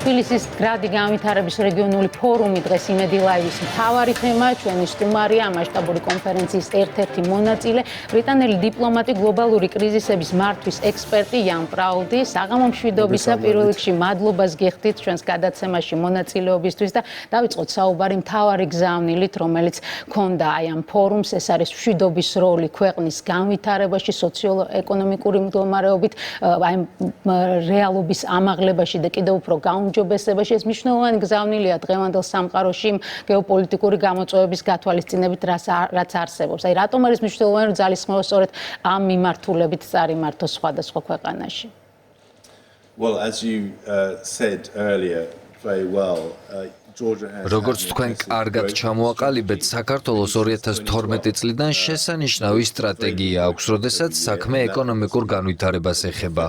თბილისის გრადი განვითარების რეგიონული ფორუმი დღეს იმედი ლაივის მთავარი თემაა. ჩვენი სტუმარია მასშტაბური კონფერენციის ერთ-ერთი მონაწილე, ბრიტანელი დიპლომატი, გლობალური კრიზისების მართვის ექსპერტი იან პრაუდი. საღამო მშვიდობისა, პირველ რიგში მადლობას გიხდით ჩვენს გადაცემაში მონაწილეობისთვის და დავიწყოთ საუბარი მთავარი გზავნილით, რომელიც ჰქონდა აი ამ ფორუმს. ეს არის მშვიდობის როლი ქვეყნის განვითარებაში, სოციო-ეკონომიკური მდგომარეობით, აი რეალობის ამაღლებაში და კიდევ უფრო გაუმჯობესებაში. ეს მნიშვნელოვანი გზავნილია დღევანდელ სამყაროში გეოპოლიტიკური გამოწვევების გათვალისწინებით, რაც არსებობს. აი რატომ არის მნიშვნელოვანი, რომ ძალისხმევა სწორედ ამ მიმართულებით წარიმართოს სხვადასხვა ქვეყანაში? Well, as you said earlier very well, როგორც თქვენ კარგად ჩამოაყალიბეთ, საქართველოს 2012 წლიდან შესანიშნავი სტრატეგია აქვს, როდესაც საქმე ეკონომიკურ განვითარებას ეხება.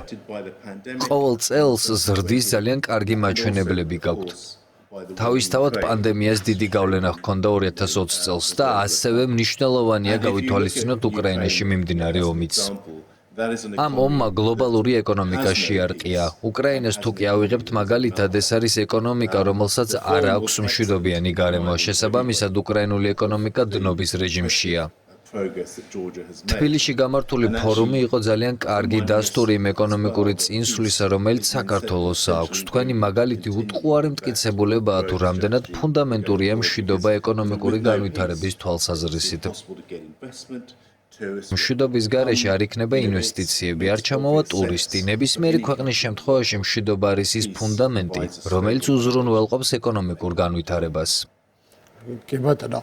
ყოველ წელს ზრდის ძალიან კარგი მაჩვენებლები გაქვთ. თავისთავად პანდემიას დიდი გავლენა ჰქონდა 2020 წელს და ასევე მნიშვნელოვანია გავითვალისწინოთ უკრაინაში მიმდინარე ომიც. ამ ომმა გლობალური ეკონომიკა შეარყია. უკრაინას თუ კი ავიღებთ მაგალითად, ეს არის ეკონომიკა, რომელსაც არ აქვს მშვიდობიანი გარემო. შესაბამისად, უკრაინული ეკონომიკა დნობის რეჟიმშია. თბილისში გამართული ფორუმი იყო ძალიან კარგი დასტური იმ ეკონომიკური წინსვლისა, რომელიც საქართველოს აქვს. თქვენი მაგალითი უტყუარი მტკიცებულებაა თუ რამდენად ფუნდამენტურია მშვიდობა ეკონომიკური განვითარების თვალსაზრისით. მშვიდობის გარეშე არ იქნება ინვესტიციები, არ ჩამოვა ტურისტი. ნებისმიერი ქვეყნის შემთხვევაში მშვიდობა არის ის ფუნდამენტი, რომელიც უზრუნველყოფს ეკონომიკურ განვითარებას. კი ბატონო,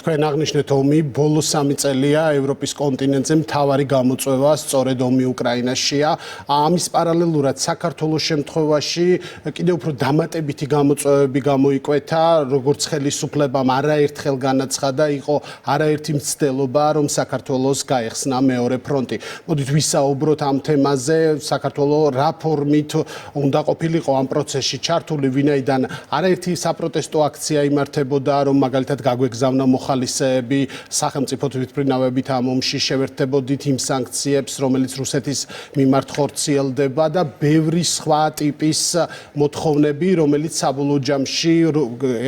თქვენ აღნიშნეთ ომი, ბოლო 3 წელია ევროპის კონტინენტზე მთავარი გამოწვევა სწორედ ომი უკრაინაშია. ამის პარალელურად საქართველოს შემთხვევაში კიდევ უფრო დამატებითი გამოწვევები გამოიკვეთა, როგორც ხელისუფლებამ არაერთხელ განაცხადა, იყო არაერთი მცდელობა, რომ საქართველოს გაეხსნა მეორე ფრონტი. მოდით ვისაუბროთ ამ თემაზე, საქართველოს რა ფორმით უნდა ყოფილიყო ამ პროცესში ჩართული, ვინაიდან არაერთი საპროტესტო აქცია იმართებოდა, რომ მაგალითად გაგვეგზავნა მოხალისეები, სახელმწიფო თვითმფრინავებით ამ ომში შევერთებოდით იმ სანქციებს, რომელიც რუსეთის მიმართ ხორციელდება და ბევრი სხვა ტიპის მოთხოვნები, რომელიც საბოლოო ჯამში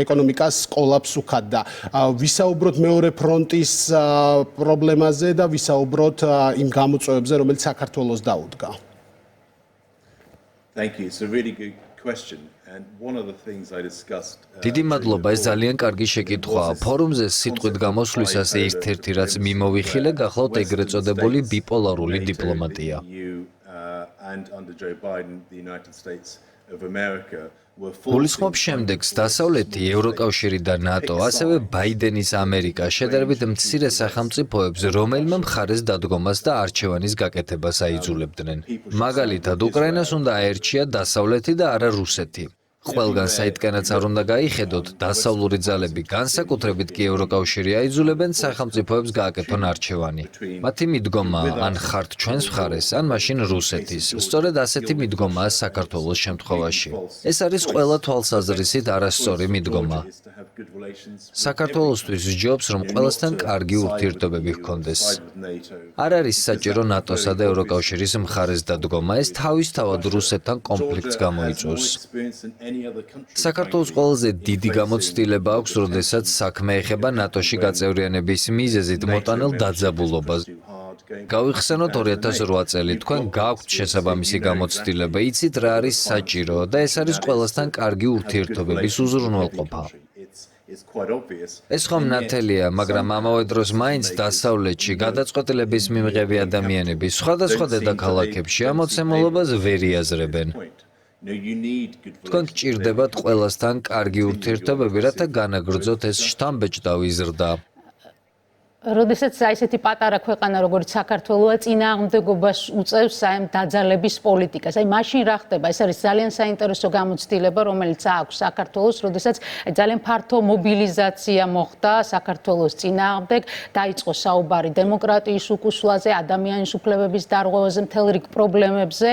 ეკონომიკას კოლაფს უხდიდა. ვისაუბროთ მეორე ფრონტის პრობლემაზე და ვისაუბროთ იმ გამოწვევებზე, რომელიც საქართველოს დაუდგა. Thank you. It's a really good question. დიდი მადლობა, ეს ძალიან კარგი შეკითხვაა. ფორუმზე სიტყვით გამოსვლისას ერთ-ერთი რაც მიმოვიხილე, გახლავთ ეგრეთ წოდებული ბიპოლარული დიპლომატია. გულისხმობს შემდეგს, დასავლეთი, ევროკავშირი და ნატო, ასევე ბაიდენის ამერიკა შედარებით მცირე სახელმწიფოებს, რომელმა მხარეს დადგომას და არჩევანის გაკეთებას აიძულებდნენ. მაგალითად, უკრაინას უნდა აერჩია დასავლეთი და არა რუსეთი. ყველგან საიდკენაც არ უნდა გაიხედოთ, დასავლური ძალები, განსაკუთრებით კი ევროკავშირი აიძულებენ სახელმწიფოებს გააკეთონ არჩევანი. მათი მიდგომა ან ხართ ჩვენს მხარეს, ან მაშინ რუსეთის. სწორედ ასეთი მიდგომაა საქართველოს შემთხვევაში. ეს არის ყველა თვალსაზრისით არასწორი მიდგომა. საქართველოსთვის სჯობს, რომ ყველასთან კარგი ურთიერთობები ჰქონდეს. არ არის საჭირო ნატოსა და ევროკავშირის მხარეს დადგომა, ეს თავისთავად რუსეთთან კონფლიქტს გამოიწვევს. საქართველოს ყველაზე დიდი გამოცდილება აქვს, როდესაც საქმე ეხება ნატოში გაწევრიანების მიზეზით მოტანილ დაძაბულობას. გავიხსენოთ 2008 წელი, თქვენ გაქვთ შესაბამისი გამოცდილება, იცით რა არის საჭირო და ეს არის ყველასთან კარგი ურთიერთობების უზრუნველყოფა. ეს ხომ ნათელია, მაგრამ ამავე დროს მაინც დასავლეთში გადაწყვეტილების მიმღები ადამიანები სხვადასხვა დედაქალაქებში ამოცემულობას ვერ იაზრებენ. თქვენ გჭირდებათ ყველასთან კარგი ურთიერთობები, რათა განაგრძოთ ეს შთამბეჭდავი ზრდა. როდესაც ესეთი პატარა ქვეყანა როგორც საქართველოა წინააღმდეგობას უწევს ამ დაძალების პოლიტიკას. აი მაშინ რა ხდება? ეს არის ძალიან საინტერესო გამოცდილება, რომელიც აქვს საქართველოს, როდესაც ძალიან ფართო მობილიზაცია მოხდა საქართველოს წინააღმდეგ, დაიწყო საუბარი დემოკრატიის უკუსვლაზე, ადამიანის უფლებების დარღვევაზე, მთელ რიგ პრობლემებზე,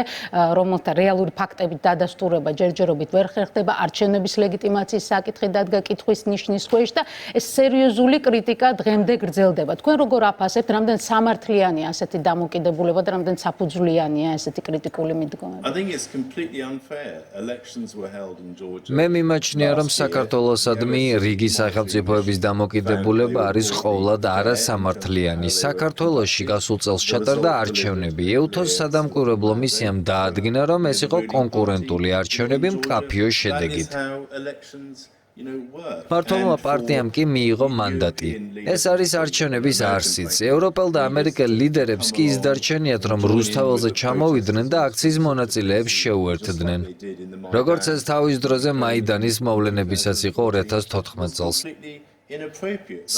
რომელთა რეალური ფაქტებით დადასტურება ჯერჯერობით ვერ ხერხდება, არჩევნების ლეგიტიმაციის საკითხი დადგა კითხვის ნიშნის ქვეშ და ეს სერიოზული კრიტიკა დღემდე გრძელდება. ხდება. თქვენ როგორ აფასებთ, რამდენ სამართლიანია ასეთი დამოკიდებულება და რამდენ საფუძვლიანია ასეთი კრიტიკული მიდგომები? I think it's completely unfair. Elections were held in Georgia. მე მიმაჩნია, რომ საქართველოსადმი რიგი სახელმწიფოების დამოკიდებულება არის ყოვლად არასამართლიანი. საქართველოში გასულ წელს ჩატარდა არჩევნები. EUTHOS სადამკვირვებლო მისიამ დაადგინა, რომ ეს იყო კონკურენტული არჩევნები მკაფიო შედეგით. მმართველმა პარტიამ კი მიიღო მანდატი. ეს არის არჩევნების არსიც. ევროპელ და ამერიკელ ლიდერებს კი ისდარჩენიათ, რომ რუსთაველზე ჩამოვიდნენ და აქციის მონაწილეებს შეუერთდნენ. როგორც ეს თავის დროზე მაიდანის მოვლენებისაც იყო 2014 წელს.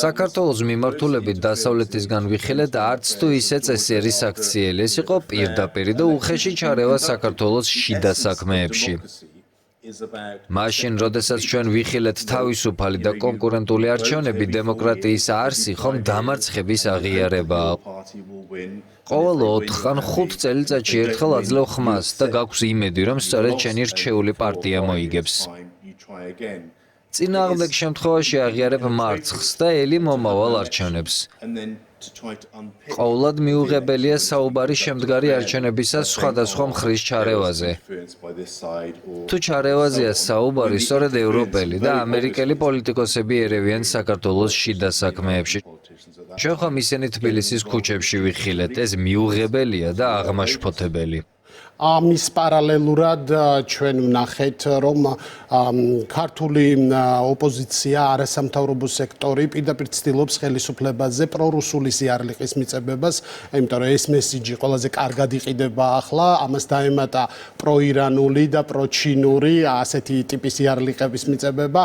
საქართველოს მიმართულებით დასავლეთისგან ვიხილეთ არც თუ ისე წესიერი საქციელი. ეს იყო პირდაპირი და უხეში ჩარევა საქართველოს შიდა საქმეებში. მაშინ, როდესაც ჩვენ ვიხილეთ თავისუფალი და კონკურენტული არჩევნები, დემოკრატიის არსი ხომ დამარცხების აღიარებაა. ყოველ 4 ან 5 წელიწადში ერთხელ აძლევ ხმას და გაქვს იმედი, რომ სწორედ შენი რჩეული პარტია მოიგებს. წინააღმდეგ შემთხვევაში აღიარებ მარცხს და ელი მომავალ არჩევნებს. ყოვლად მიუღებელია საუბარი შემდგარი არჩევნებისას სხვადასხვა მხრის ჩარევაზე. თუ ჩარევაზეა საუბარი, სწორედ ევროპელი და ამერიკელი პოლიტიკოსები ერევიან საქართველოს შიდა საქმეებში. ჩვენ ხომ ისინი თბილისის ქუჩებში ვიხილეთ, ეს მიუღებელია და აღმაშფოთებელი. ამის პარალელურად ჩვენ ვნახეთ, რომ ქართული ოპოზიცია, არასამთავრობო სექტორი პირდაპირ ცდილობს ხელისუფლებაზე პრორუსული სიარლიყის მიწებებას, იმიტომ რომ ეს მესიჯი ყველაზე კარგად იყიდება ახლა, ამას დაემატა პროირანული და პროჩინური ასეთი ტიპის სიარლიყების მიწებება.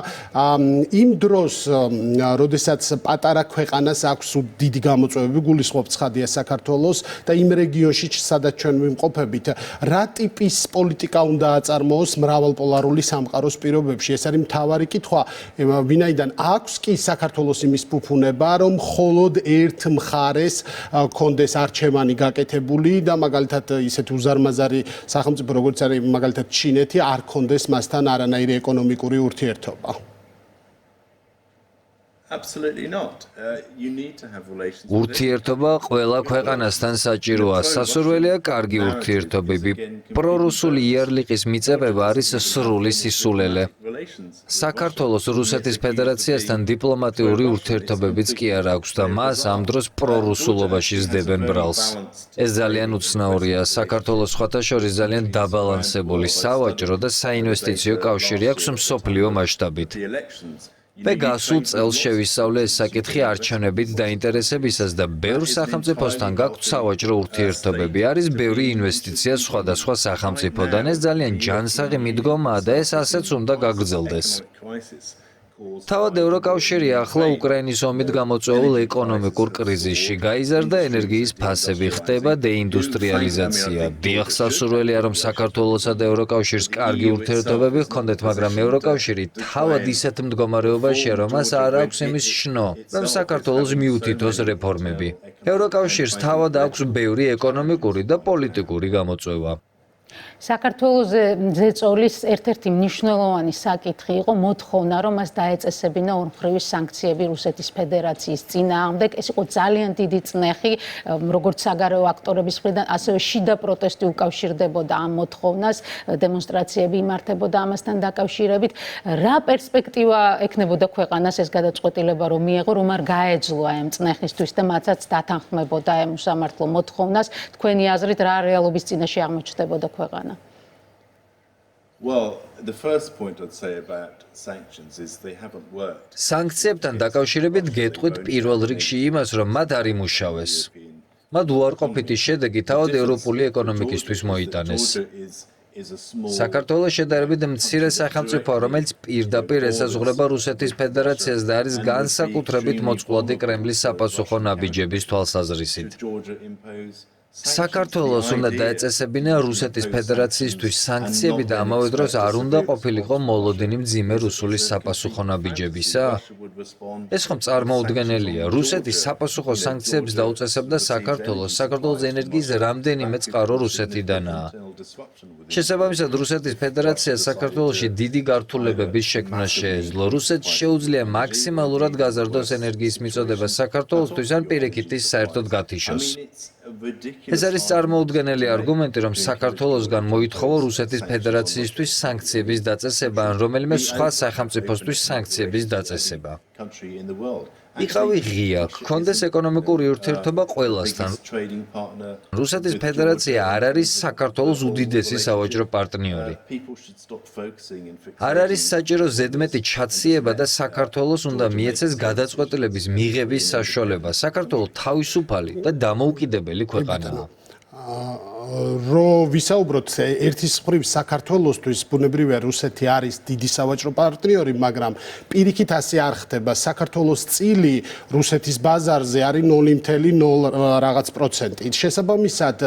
იმ დროს, როდესაც პატარა ქვეყანას აქვს დიდი გამოწვევები, გულისხმობ ცხადია საქართველოს და იმ რეგიონში, სადაც ჩვენ ვიმყოფებით, რა ტიპის პოლიტიკა უნდა აწარმოოს მრავალპოლარული სამყაროს პირობებში? ეს არის მთავარი კითხვა, ვინაიდან აქვს კი საქართველოს იმის ფუფუნება, რომ მხოლოდ ერთ მხარეს კონდეს არჩევანი გაკეთებული და მაგალითად ისეთ უზარმაზარი სახელმწიფო როგორც არის მაგალითად ჩინეთი არ კონდეს მასთან არანაირი ეკონომიკური ურთიერთობა. Absolutely not. You need to have relations. ურთიერთობა ყველა ქვეყანასთან საჭიროა. სასურველია კარგი ურთიერთობები. პრორუსული იარლიყის მიწებება არის სრული სისულელე. საქართველოს რუსეთის ფედერაციასთან დიპლომატიური ურთიერთობებიც კი არ აქვს და მას ამ დროს პრორუსულობაში ზდებენ ბრალს. ეს ძალიან უცნაურია. საქართველოს სხვათა შორის ძალიან დაბალანსებული სავაჭრო და საინვესტიციო კავშირი აქვს მსოფლიო მასშტაბით. მე გასულ წელს შევისწავლე ეს საკითხი არჩევნებით დაინტერესებისას და ბევრ სახელმწიფოსთან გაქვთ სავაჭრო ურთიერთობები. არის ბევრი ინვესტიცია სხვადასხვა სახელმწიფოდან. ეს ძალიან ჯანსაღი მიდგომაა და ეს ასეც უნდა გაგრძელდეს. თავად ევროკავშირი ახლა უკრაინის ომით გამოწვეულ ეკონომიკურ კრიზისში გაიზარდა ენერგიის ფასები, ხდება დეინდუსტრიალიზაცია. დიახ, სასურველია, რომ საქართველოსა და ევროკავშირს კარგი ურთიერთობები ჰქონდეთ, მაგრამ ევროკავშირი თავად ისეთ მდგომარეობაშია, რომ მას არ აქვს იმის შნო, რომ საქართველოს მიუთითოს რეფორმები. ევროკავშირს თავად აქვს ბევრი ეკონომიკური და პოლიტიკური გამოწვევა. საქართველოს ზეწოლის ერთ-ერთი მნიშვნელოვანი საკითხი იყო მოთხოვნა, რომ მას დაეწესებინა ორმხრივი სანქციები რუსეთის ფედერაციის წინააღმდეგ. ეს იყო ძალიან დიდი წნეხი, როგორც საგარეო აქტორების მხრიდან, ასევე შიდა პროტესტი უკავშირდებოდა ამ მოთხოვნას, დემონსტრაციები იმართებოდა ამასთან დაკავშირებით. რა პერსპექტივა ექნებოდა ქვეყანას ეს გადაწყვეტილება რომ მიეღო, რომ არ გაეძლო ამ წნეხისთვის და მათაც დათანხმებოდა ამ უსამართლო მოთხოვნას? თქვენი აზრით რა რეალობის წინაშე აღმოჩნდებოდა ქვეყანა? Well, the first point I'd say about sanctions is they haven't worked. სანქციებთან დაკავშირებით გეტყვით პირველ რიგში იმას, რომ მათ არ იმუშავეს. მათ უარყოფითი შედეგი თავად ევროპული ეკონომიკისთვის მოიტანეს. საქართველოს შედარებით მცირე სახელმწიფო, რომელიც პირდაპირ ესაზღვრება რუსეთის ფედერაციას და არის განსაკუთრებით მოწყვლადი კრემლის საპასუხო ნაბიჯების თვალსაზრისით. საქართველოს უნდა დაეწესებინა რუსეთის ფედერაციისთვის სანქციები და ამავე დროს არ უნდა ყოფილიყო მოლოდინი მძიმე რუსული sapasukho ნაბიჯებისა? ეს ხომ წარმოუდგენელია. რუსეთი sapasukho სანქციებს დაუწესებდა საქართველოს. საქართველოს ენერგიის რამდენიმე წყარო რუსეთიდანაა. შესაბამისად, რუსეთის ფედერაცია საქართველოში დიდი გართულებების შექმნა შეეძლო. რუსეთს შეუძლია მაქსიმალურად გაზარდოს ენერგიის მიწოდება საქართველოსთვის ან პირიქით ის საერთოდ გათიშოს. ეს არის წარმოუდგენელი არგუმენტი, რომ საქართველოსგან მოითხოვო რუსეთის ფედერაციისთვის სანქციების დაწესება ან რომელიმე სხვა სახელმწიფოსთვის სანქციების დაწესება. იყავი ღია, გქონდეს ეკონომიკური ურთიერთობა ყველასთან. რუსეთის ფედერაცია არ არის საქართველოს უდიდესი სავაჭრო პარტნიორი. არ არის საჭირო ზედმეტი ჩაციება და საქართველოს უნდა მიეცეს გადაწყვეტილების მიღების საშუალება. საქართველო თავისუფალი და დამოუკიდებელი ქვეყანაა. რო ვისაუბროთ ერთის მხრივ საქართველოსთვის ბუნებრივია რუსეთი არის დიდი სავაჭრო პარტნიორი, მაგრამ პირიქით ასე არ ხდება. საქართველოს წილი რუსეთის ბაზარზე არის 0.0 რაღაც პროცენტი. შესაბამისად,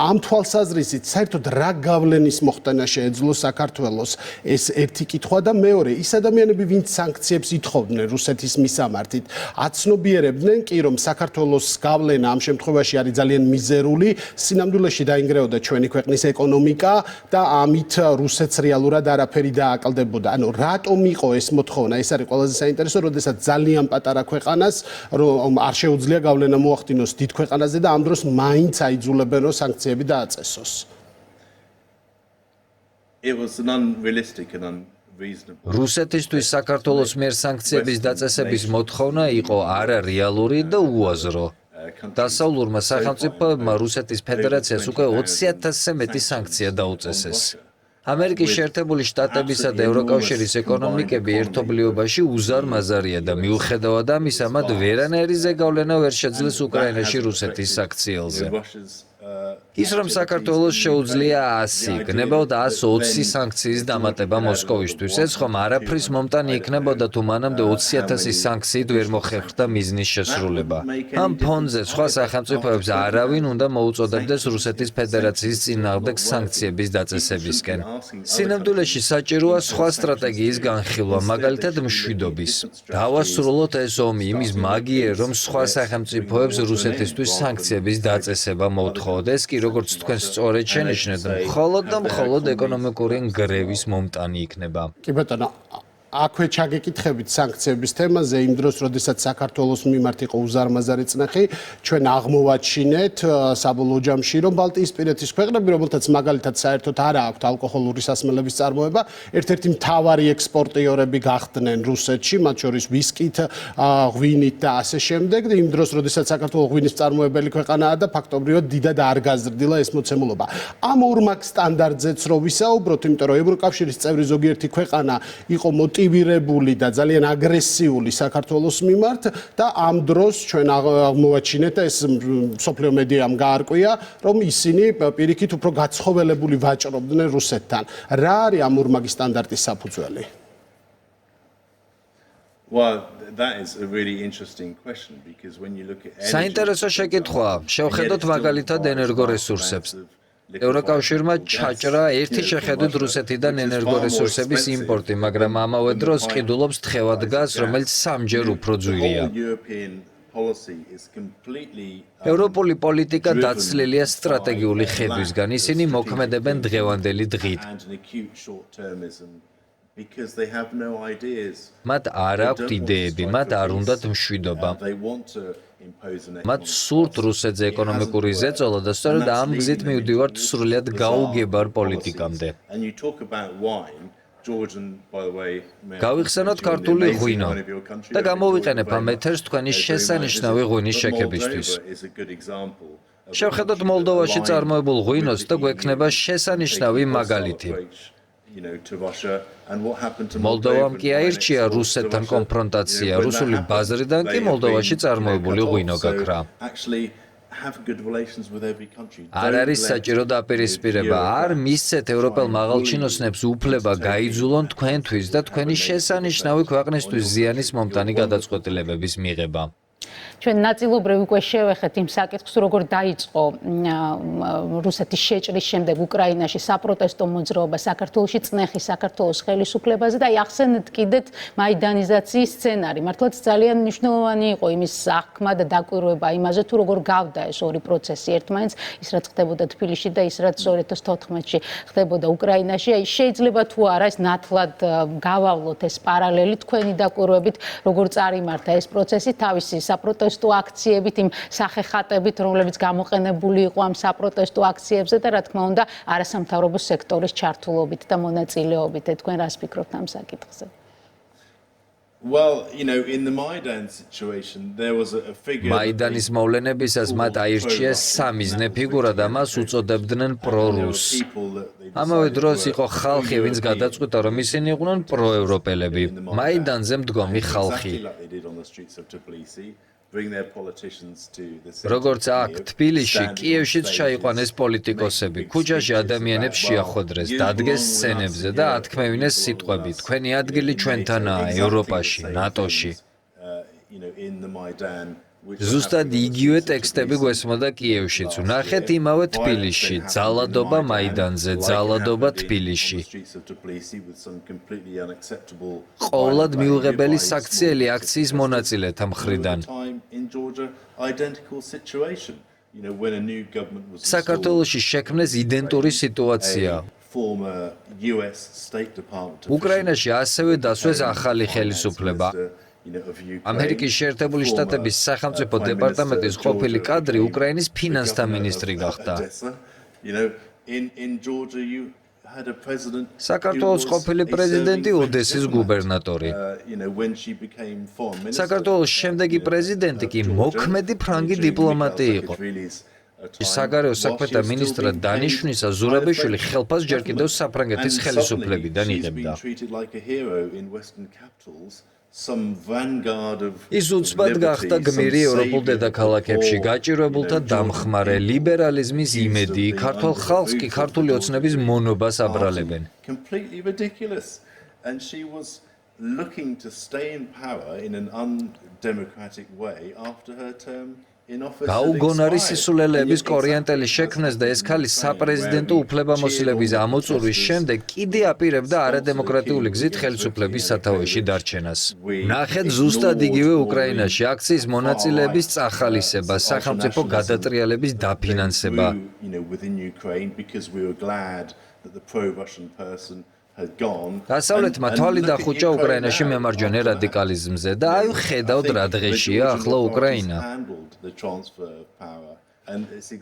ამ თვალსაზრისით საერთოდ რა გავლენის მოხდენა შეეძლო საქართველოს? ეს ერთი კითხვა და მეორე, ის ადამიანები, ვინც სანქციებს ითხოვდნენ რუსეთის მისამართით, აცნობიერებდნენ კი, რომ საქართველოს გავლენა ამ შემთხვევაში არის ძალიან მიზერული. სინამდვილეში დაინგრეოდა ჩვენი ქვეყნის ეკონომიკა და ამით რუსეთს რეალურად არაფერი დააკლდებოდა. ანუ რატომ იყო ეს მოთხოვნა? ეს არის ყველაზე საინტერესო, როდესაც ძალიან პატარა ქვეყანას რომ არ შეუძლია გავლენა მოახდინოს დიდ ქვეყანაზე და ამ დროს მაინც აიძულებენ რომ სანქციები დააწესოს. It was an unrealistic and unreasonable. რუსეთისთვის საქართველოს მიერ სანქციების დაწესების მოთხოვნა იყო არარეალური და უაზრო. დასავლურმა სახელმწიფოებმა რუსეთის ფედერაციას უკვე 20,000-ზე მეტი სანქცია დაუწესეს. ამერიკის შეერთებული შტატებისა და ევროკავშირის ეკონომიკები ერთობლიობაში უზარმაზარია და მიუხედავად ამისა, მათ ვერანაირი ზეგავლენა ვერ შეძლეს უკრაინაში რუსეთის საქციელზე. ის რომ საქართველოს შეუძლია 100, გნებავთ 120 სანქციის დამატება მოსკოვისთვის, ეს ხომ არაფრის მომტანი იქნებოდა თუ მანამდე 20,000 სანქციით ვერ მოხერხდა მიზნის შესრულება. ამ ფონზე სხვა სახელმწიფოებს არავინ უნდა მოუწოდებდეს რუსეთის ფედერაციის წინააღმდეგ სანქციების დაწესებისკენ. სინამდვილეში საჭიროა სხვა სტრატეგიის განხილვა, მაგალითად მშვიდობის. დავასრულოთ ეს ომი იმის მაგიერ, რომ სხვა სახელმწიფოებს რუსეთისთვის სანქციების დაწესება მოთხოვოთ. ეს კი როგორც თქვენ სწორედ შენიშნეთ, მხოლოდ და მხოლოდ ეკონომიკური ნგრევის მომტანი იქნება. კი ბატონო, აქვე ჩაგეკითხებით სანქციების თემაზე, იმ დროს, როდესაც საქართველოს მიმართ იყო უზარმაზარი წნეხი, ჩვენ აღმოვაჩინეთ საბოლოო ჯამში, რომ ბალტიისპირეთის ქვეყნები, რომელთაც მაგალითად საერთოდ არ აქვთ ალკოჰოლური სასმელების წარმოება, ერთ-ერთი მთავარი ექსპორტიორები გახდნენ რუსეთში, მათ შორის ვისკით, ღვინით და ასე შემდეგ. და იმ დროს, როდესაც საქართველოს ღვინის წარმოებელი ქვეყანაა და ფაქტობრივად დიდად არ გაზრდილა ეს მოცემულობა. ამ ორ მაგ სტანდარტზეც რო ვისაუბროთ, იმიტომ რომ ევროკავშირის წევრი ზოგიერთი ქვეყანა იყო მოტივირებული და ძალიან აგრესიული საქართველოს მიმართ და ამ დროს ჩვენ აღმოვაჩინეთ და ეს სოფლიო მედიამ გაარკვია, რომ ისინი პირიქით უფრო გაცხოველებული ვაჭრობდნენ რუსეთთან. რა არის ამ ორმაგი სტანდარტის საფუძველი? Well, that is a really interesting question because when you look at საინტერესო შეკითხვაა. შევხედოთ მაგალითად ენერგორესურსებს. ევროკავშირმა ჩაჭრა ერთი შეხედვით რუსეთიდან ენერგორესურსების იმპორტი, მაგრამ ამავე დროს ყიდულობს თხევად გაზს, რომელიც სამჯერ უფრო ძვირია. ევროპული პოლიტიკა დაცლილია სტრატეგიული ხედვისგან, ისინი მოქმედებენ დღევანდელი დღით. მათ არ აქვთ იდეები, მათ არ უნდათ მშვიდობა. მათ სურთ რუსეთზე ეკონომიკური ზეწოლა და სწორედ ამ გზით მივდივართ სრულიად გაუგებარ პოლიტიკამდე. გავიხსენოთ ქართული ღვინო და გამოვიყენებ ამ ეთერს თქვენი შესანიშნავი ღვინის შექებისთვის. შევხედოთ მოლდოვაში წარმოებულ ღვინოს და გვექნება შესანიშნავი მაგალითი. მოლდოვამ კი აირჩია რუსეთთან კონფრონტაცია, რუსული ბაზრიდან კი მოლდოვაში წარმოებული ღვინო გაქრა. არ არის საჭირო დაპირისპირება, არ მისცეთ ევროპელ მაღალჩინოსნებს უფლება გაიძულონ თქვენთვის და თქვენი შესანიშნავი ქვეყნისთვის ზიანის მომტანი გადაწყვეტილებების მიღება. ჩვენ ნაწილობრივ უკვე შევეხეთ იმ საკითხს, როგორ დაიწყო რუსეთის შეჭრის შემდეგ უკრაინაში საპროტესტო მოძრაობა საქართველოში, წნეხი საქართველოს ხელისუფლებაზე და ახსენეთ კიდეთ მაიდანიზაციის სცენარი. მართლაც ძალიან მნიშვნელოვანი იყო იმის აღქმა და დაკვირვება იმაზე, თუ როგორ გავდა ეს ორი პროცესი ერთმანეთს, ის რაც ხდებოდა თბილისში და ის რაც 2014-ში ხდებოდა უკრაინაში. აი შეიძლება თუ არა ეს ნათლად გავავლოთ ეს პარალელი თქვენი დაკვირვებით, როგორ წარიმართა ეს პროცესი თავისი საპროტესტო აქციებით, იმ სახეხატებით, რომლებიც გამოყენებული იყო ამ საპროტესტო აქციებზე და რა თქმა უნდა არასამთავრობო სექტორის ჩართულობით და მონაწილეობით. თქვენ რას ფიქრობთ ამ საკითხზე? Well, in the Maidan situation, there was a figure. მაიდანის მოვლენებისას მათ აირჩიეს სამიზნე ფიგურა და მას უწოდებდნენ პრორუს. ამავე დროს იყო ხალხი, ვინც გადაწყვიტა, რომ ისინი იყვნენ პროევროპელები. მაიდანზე მდგომი ხალხი. როგორც აქ თბილისში, კიევშიც ჩაიყვანეს პოლიტიკოსები, ქუჩაში ადამიანებს შეახვედრეს, დადგეს სცენებზე და ათქმევინეს სიტყვები: თქვენი ადგილი ჩვენთანაა ევროპაში, ნატოში. ზუსტად იგივე ტექსტები გვესმოდა კიევშიც. ვნახეთ იმავე თბილისში, ძალადობა მაიდანზე, ძალადობა თბილისში. ყოვლად მიუღებელი საქციელი აქციის მონაწილეთა მხრიდან. საქართველოში შექმნეს იდენტური სიტუაცია. უკრაინაში ასევე დასვეს ახალი ხელისუფლება. ამერიკის შეერთებული შტატების სახელმწიფო დეპარტამენტის ყოფილი კადრი უკრაინის ფინანსთა მინისტრი გახდა. საქართველოს ყოფილი პრეზიდენტი ოდესის გუბერნატორი. საქართველოს შემდეგი პრეზიდენტი კი მოქმედი ფრანგი დიპლომატი იყო. საგარეო საქმეთა მინისტრად დანიშვნისას ზურაბიშვილი ხელფას ჯერ კიდევ საფრანგეთის ხელისუფლებიდან იღებდა. ის უცბად გახდა გმირი ევროპულ დედაქალაქებში, გაჭირვებულთა დამხმარე, ლიბერალიზმის იმედი, ქართველ ხალხს კი ქართული ოცნების მონობას აბრალებენ. გაუგონარი სისულელეების კორიანტელი შექმნეს და ეს ქალი საპრეზიდენტო უფლებამოსილების ამოწურვის შემდეგ კიდე აპირებდა არადემოკრატიული გზით ხელისუფლების სათავეში დარჩენას. ნახეთ ზუსტად იგივე უკრაინაში აქციის მონაწილეების წახალისება, სახელმწიფო გადატრიალების დაფინანსება. დასავლეთმა თვალი დახუჭა უკრაინაში მემარჯვენე რადიკალიზმზე და აი ხედავთ რა დღეშია ახლა უკრაინა.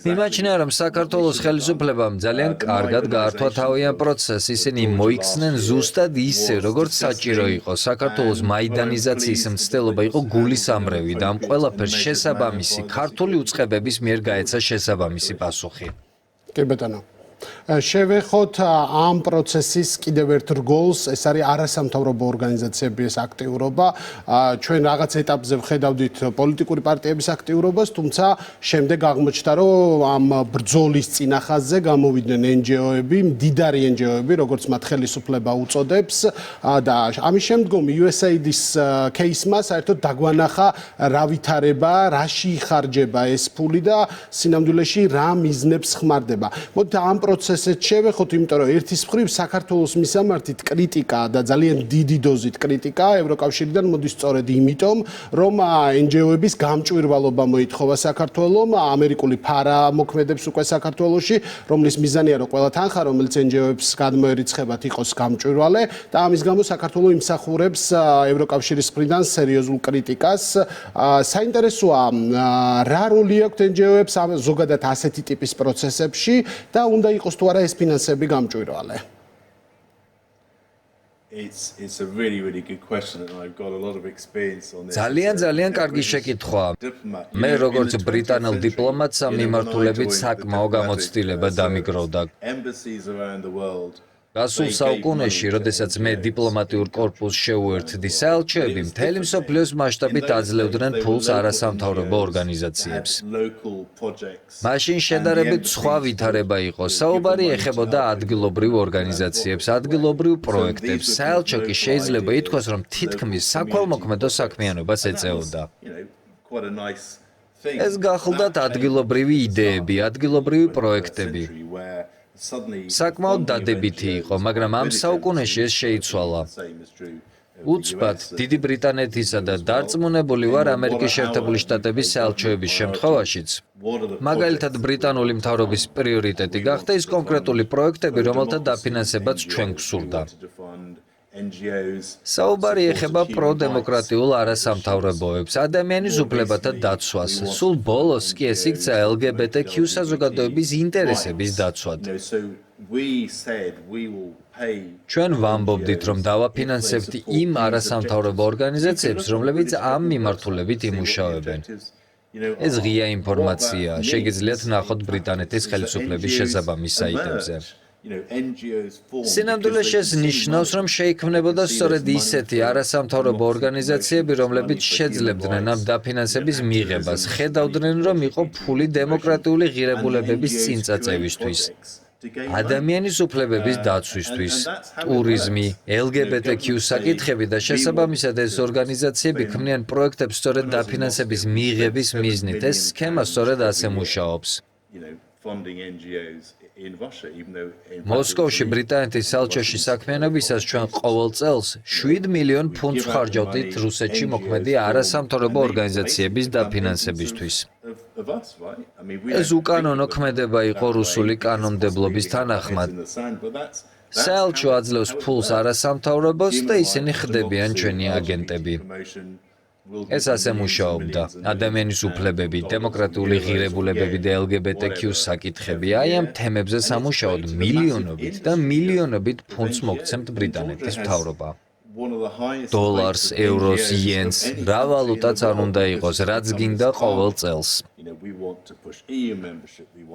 მიმაჩნია, რომ საქართველოს ხელისუფლებამ ძალიან კარგად გაართვა თავი ამ პროცესს, ისინი მოიქცნენ ზუსტად ისე, როგორც საჭირო იყო. საქართველოს მაიდანიზაციის მცდელობა იყო გულისამრევი და ამ ყველაფერს შესაბამისი ქართული უწყებების მიერ გაეცა შესაბამისი პასუხი. კი ბატონო. შევეხოთ ამ პროცესის კიდევ ერთ რგოლს, ეს არის არასამთავრობო ორგანიზაციების აქტიურობა. ჩვენ რაღაც ეტაპზე ვხედავდით პოლიტიკური პარტიების აქტიურობას, თუმცა შემდეგ აღმოჩნდა, რომ ამ ბრძოლის წინახაზზე გამოვიდნენ NGO-ები, მდიდარი NGO-ები, როგორც მათ ხელისუფლება უწოდებს და ამის შემდგომ USAID-ის кейსმა საერთოდ დაგვანახა რა ვითარება, რაში იხარჯება ეს ფული და სინამდვილეში რა მიზნებს ხმარდება. მოდით ამ პროცესით შევეხოთ, იმიტომ რომ ერთის მხრივ საქართველოს მისამართით კრიტიკა და ძალიან დიდი დოზით კრიტიკა ევროკავშირიდან მოდის სწორედ იმიტომ, რომ NGO-ების გამჭვირვალობა მოითხოვა საქართველომ, ამერიკული ფარა მოქმედებს უკვე საქართველოში, რომლის მიზანია რომ ყველა თანხა, რომელიც NGO-ებს გადმოერიცხებათ, იყოს გამჭვირვალე და ამის გამო საქართველო იმსახურებს ევროკავშირის მხრიდან სერიოზულ კრიტიკას. საინტერესოა, რა როლი აქვს NGO-ებს ზოგადად ასეთი ტიპის პროცესებში და უნდა იყოს თუ არა ეს ფინანსები გამჭვირვალე? ძალიან კარგი შეკითხვაა. მე როგორც ბრიტანელ დიპლომატს ამ მიმართულებით საკმაო გამოცდილება დამიგროვდა. გასულ საუკუნეში, როდესაც მე დიპლომატიურ კორპუსს შევუერთდი, საელჩოები მთელი მსოფლიოს მასშტაბით აძლევდნენ ფულს არასამთავრობო ორგანიზაციებს. მაშინ შედარებით სხვა ვითარება იყო. საუბარი ეხებოდა ადგილობრივ ორგანიზაციებს, ადგილობრივ პროექტებს. საელჩო კი შეიძლება ითქვას, რომ თითქმის საქველმოქმედო საქმიანობას ეწეოდა. quite a nice thing. ეს გახლდათ ადგილობრივი იდეები, ადგილობრივი პროექტები. საკმაოდ დადებითი იყო, მაგრამ ამ საუკუნეში ეს შეიცვალა. უცბად, დიდი ბრიტანეთისა და დარწმუნებული ვარ ამერიკის შეერთებული შტატების საელჩოების შემთხვევაშიც. მაგალითად, ბრიტანული მთავრობის პრიორიტეტი გახდა ის კონკრეტული პროექტები, რომელთა დაფინანსებაც ჩვენ გვსურდა. საუბარი ეხება პროდემოკრატიულ არასამთავრობოებს, ადამიანის უფლებათა დაცვას. სულ ბოლოს კი ეს იქცა LGBTQ საზოგადოების ინტერესების დაცვად. ჩვენ ვამბობდით, რომ დავაფინანსებთ იმ არასამთავრობო ორგანიზაციებს, რომლებიც ამ მიმართულებით იმუშავებენ. ეს ღია ინფორმაცია, შეგიძლიათ ნახოთ ბრიტანეთის ხელისუფლების შესაბამის საიტებზე. სინამდვილეში ეს ნიშნავს, რომ შეიქმნებოდა სწორედ ისეთი არასამთავრობო ორგანიზაციები, რომლებიც შეძლებდნენ ამ დაფინანსების მიღებას, ხედავდნენ, რომ იყო ფული დემოკრატიული ღირებულებების წინწაწევისთვის. ადამიანის უფლებების დაცვისთვის, ტურიზმი, LGBTQ საკითხები და შესაბამისად ეს ორგანიზაციები ქმნიან პროექტებს სწორედ დაფინანსების მიღების მიზნით. ეს სქემა სწორედ ასე მუშაობს. მოსკოვში ბრიტანეთის საელჩოში საქმიანობისას ჩვენ ყოველ წელს 7 მილიონ ფუნტს ვხარჯავდით რუსეთში მოქმედი არასამთავრობო ორგანიზაციების დაფინანსებისთვის. ეს უკანონო ქმედება იყო რუსული კანონმდებლობის თანახმად. საელჩო აძლევს ფულს არასამთავრობოს და ისინი ხდებიან ჩვენი აგენტები. ეს ასე მუშაობდა. ადამიანის უფლებები, დემოკრატიული ღირებულებები და LGBTQ საკითხები აი ამ თემებზე სამუშაოდ მილიონობით და მილიონობით ფუნტს მოგცემთ ბრიტანეთის მთავრობა. დოლარს, ევროს, იენს, რა ვალუტაც არ უნდა იყოს, რაც გინდა ყოველ წელს.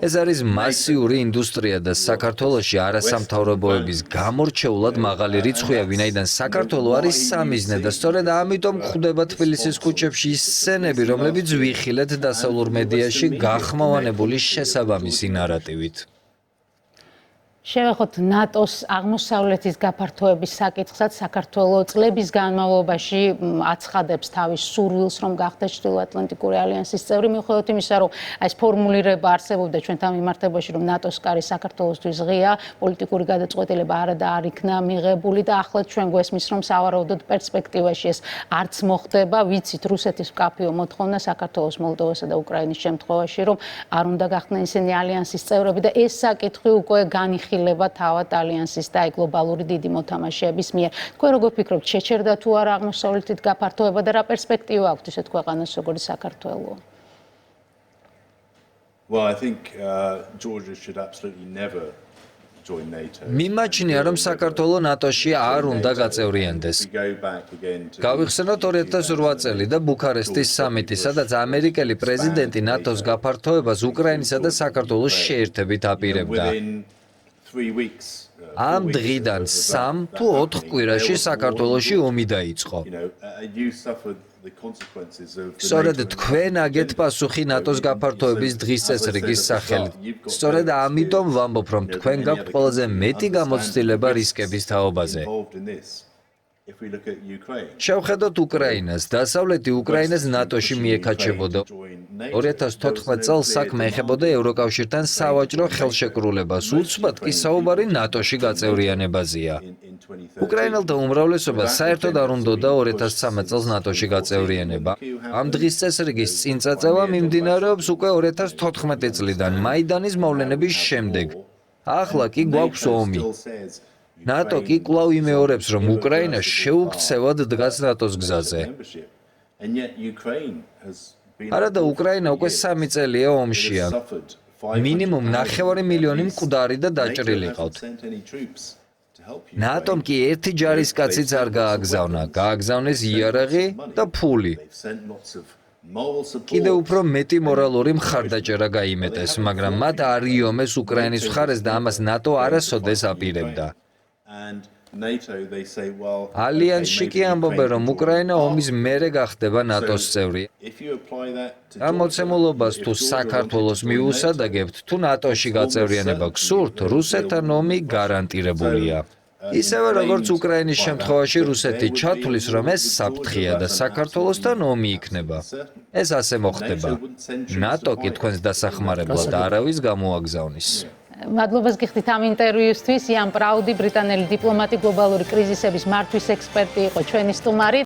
ეს არის მასიური ინდუსტრია და საქართველოში არასამთავრობოების გამორჩეულად მაღალი რიცხვია, ვინაიდან საქართველო არის სამიზნე და სწორედ ამიტომ გვხვდება თბილისის ქუჩებში ის სცენები, რომლებიც ვიხილეთ დასავლურ მედიაში გახმოვანებული შესაბამისი ნარატივით. შევეხოთ ნატოს აღმოსავლეთის გაფართოების საკითხსაც. საქართველო წლების განმავლობაში აცხადებს თავის სურვილს, რომ გახდეს ჩრდილოატლანტიკური ალიანსის წევრი, მიუხედავად იმისა, რომ ეს ფორმულირება არსებობდა ჩვენთან მიმართებაში, რომ ნატოს კარი საქართველოსთვის ღია, პოლიტიკური გადაწყვეტილება არადა არ იქნა მიღებული და ახლა ჩვენ გვესმის, რომ სავარაუდოდ პერსპექტივაში ეს არც მოხდება. ვიცით რუსეთის მკაფიო მოთხოვნა საქართველოს, მოლდოვასა და უკრაინის შემთხვევაში, რომ არ უნდა გახდნენ ისინი ალიანსის წევრები და ეს საკითხი უკვე განიხილება თავად ალიანსის და გლობალური დიდი მოთამაშეების მიერ. თქვენ როგორ ფიქრობთ, შეჩერდა თუ არა აღმოსავლეთით გაფართოება და რა პერსპექტივა აქვს ისეთ ქვეყანას როგორც საქართველო? Well, I think Georgia should absolutely never join NATO. მიმაჩნია, რომ საქართველო ნატოში არ უნდა გაწევრიანდეს. გავიხსენოთ 2008 წელი და ბუქარესტის სამიტი, სადაც ამერიკელი პრეზიდენტი ნატოს გაფართოებას უკრაინისა და საქართველოს შეერთებით აპირებდა. ამ დღიდან 3 თუ 4 კვირაში საქართველოში ომი დაიწყო. სწორედ თქვენ აგეთ პასუხი ნატოს გაფართოების დღის წესრიგის სახელით. სწორედ ამიტომ ვამბობ, რომ თქვენ გაქვთ ყველაზე მეტი გამოცდილება რისკების თაობაზე. შევხედოთ უკრაინას. დასავლეთი უკრაინას ნატოში მიეკაჩებოდა. 2014 წელს საქმე ეხებოდა ევროკავშირთან სავაჭრო ხელშეკრულებას. უცბად კი საუბარი ნატოში გაწევრიანებაზეა. უკრაინელთა უმრავლესობას საერთოდ არ უნდოდა 2013 წელს ნატოში გაწევრიანება. ამ დღის წესრიგის წინწაწევა მიმდინარეობს უკვე 2014 წლიდან, მაიდანის მოვლენების შემდეგ. ახლა კი გვაქვს ომი. ნატო კი კვლავ იმეორებს, რომ უკრაინა შეუქცევად დგას ნატოს გზაზე. არადა უკრაინა უკვე 3 წელია ომშია. მინიმუმ 9 მილიონი მკვდარი და დაჭრილი ყავთ. ნატომ კი ერთი ჯარისკაციც არ გააგზავნა. გააგზავნეს იარაღი და ფული. კიდევ უფრო მეტი მორალური მხარდაჭერა გაიმეტეს, მაგრამ მათ არ იომეს უკრაინის მხარეს და ამას ნატო არასოდეს აპირებდა. ალიანსში კი ამბობენ, რომ უკრაინა ომის მერე გახდება ნატოს წევრი. ამ მოცემულობას თუ საქართველოს მიუსადაგებთ, თუ ნატოში გაწევრიანება გსურთ, რუსეთთან ომი გარანტირებულია. ისევე როგორც უკრაინის შემთხვევაში რუსეთი ჩათვლის, რომ ეს საფრთხეა და საქართველოსთან ომი იქნება. ეს ასე მოხდება. ნატო კი თქვენს დასახმარებლად არავის გამოაგზავნის. მადლობას გიხდით ამ ინტერვიუსთვის. იან პრაუდი, ბრიტანელი დიპლომატი, გლობალური კრიზისების მართვის ექსპერტი იყო ჩვენი სტუმარი.